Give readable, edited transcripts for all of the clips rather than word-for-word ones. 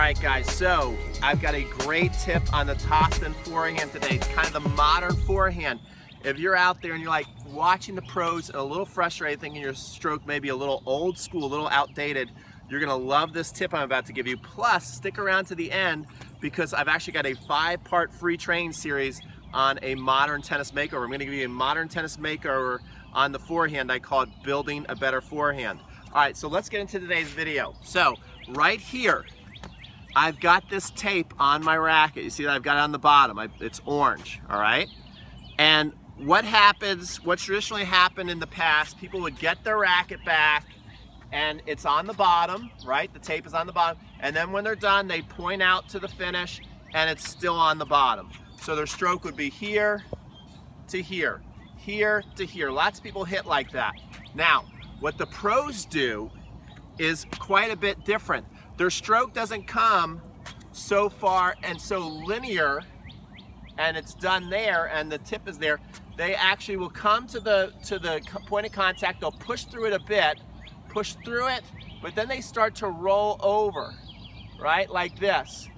Alright guys, so I've got a great tip on the topspin forehand today. It's kind of the modern forehand. If you're out there and you're like watching the pros and a little frustrated, thinking your stroke may be a little old school, a little outdated, you're gonna love this tip I'm about to give you. Plus, stick around to the end because I've actually got a 5-part free training series on a modern tennis makeover. I'm gonna give you a modern tennis makeover on the forehand. I call it Building a Better Forehand. Alright, so let's get into today's video. So, right here, I've got this tape on my racket. You see that I've got it on the bottom. It's orange, all right? And what traditionally happened in the past, people would get their racket back and it's on the bottom, right? The tape is on the bottom. And then when they're done, they point out to the finish and it's still on the bottom. So their stroke would be here to here, here to here. Lots of people hit like that. Now, what the pros do is quite a bit different. Their stroke doesn't come so far and so linear and it's done there and the tip is there. They actually will come to the point of contact, they'll push through it a bit, push through it, but then they start to roll over, right? Like this.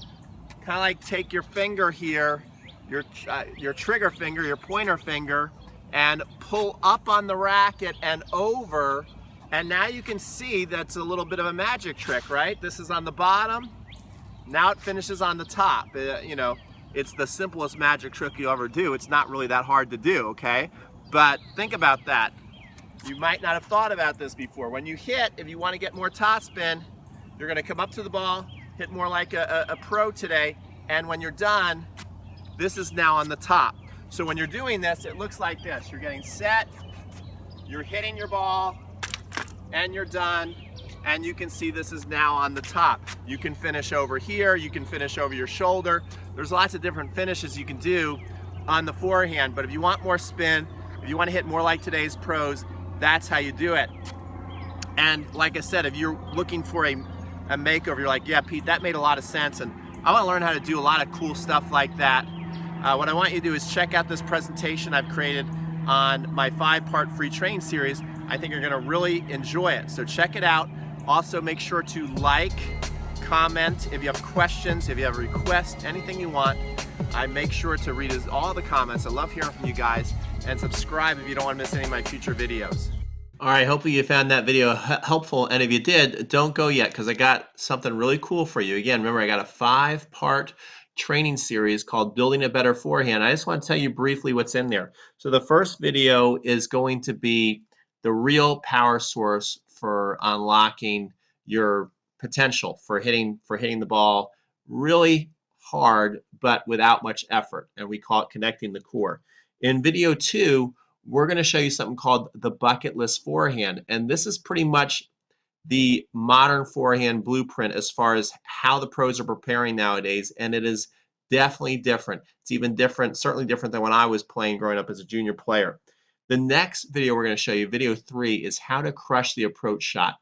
Kind of like take your finger here, your trigger finger, your pointer finger, and pull up on the racket and over. And now you can see that's a little bit of a magic trick, right? This is on the bottom, now it finishes on the top. You know, it's the simplest magic trick you'll ever do. It's not really that hard to do, okay? But think about that. You might not have thought about this before. When you hit, if you want to get more topspin, you're gonna come up to the ball, hit more like a pro today, and when you're done, this is now on the top. So when you're doing this, it looks like this. You're getting set, you're hitting your ball, and you're done, and you can see this is now on the top. You can finish over here, you can finish over your shoulder. There's lots of different finishes you can do on the forehand, but if you want more spin, if you want to hit more like today's pros, that's how you do it. And like I said, if you're looking for a makeover, you're like, yeah, Pete, that made a lot of sense, and I want to learn how to do a lot of cool stuff like that. What I want you to do is check out this presentation I've created on my 5-part free training series. I think you're gonna really enjoy it. So check it out. Also make sure to like, comment, if you have questions, if you have requests, anything you want. I make sure to read all the comments. I love hearing from you guys. And subscribe if you don't want to miss any of my future videos. All right, hopefully you found that video helpful. And if you did, don't go yet because I got something really cool for you. Again, remember I got a 5-part training series called Building a Better Forehand. I just want to tell you briefly what's in there. So the first video is going to be the real power source for unlocking your potential for hitting the ball really hard but without much effort, and we call it connecting the core. In video 2, we're going to show you something called the bucket list forehand, and this is pretty much the modern forehand blueprint as far as how the pros are preparing nowadays, and it is definitely different. It's even different, certainly different than when I was playing growing up as a junior player. The next video we're going to show you, video 3, is how to crush the approach shot.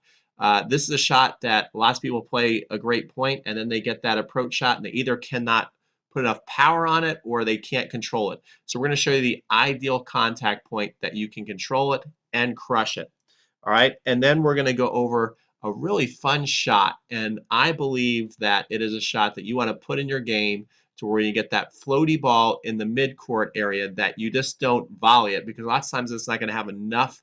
This is a shot that lots of people play a great point and then they get that approach shot and they either cannot put enough power on it or they can't control it. So we're going to show you the ideal contact point that you can control it and crush it. All right, and then we're going to go over a really fun shot, and I believe that it is a shot that you want to put in your game to where you get that floaty ball in the midcourt area that you just don't volley it, because lots of times it's not going to have enough,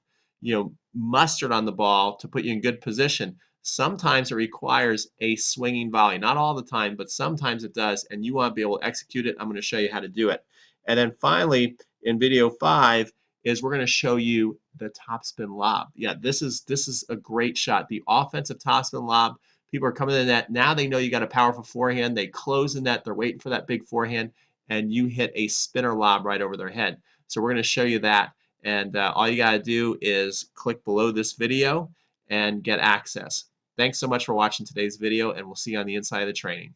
mustard on the ball to put you in good position. Sometimes it requires a swinging volley. Not all the time, but sometimes it does, and you want to be able to execute it. I'm going to show you how to do it. And then finally, in video 5, is we're going to show you the topspin lob. Yeah, this is a great shot. The offensive topspin lob. People are coming in the net. Now they know you got a powerful forehand. They close the net. They're waiting for that big forehand, and you hit a spinner lob right over their head. So we're going to show you that. And all you got to do is click below this video and get access. Thanks so much for watching today's video, and we'll see you on the inside of the training.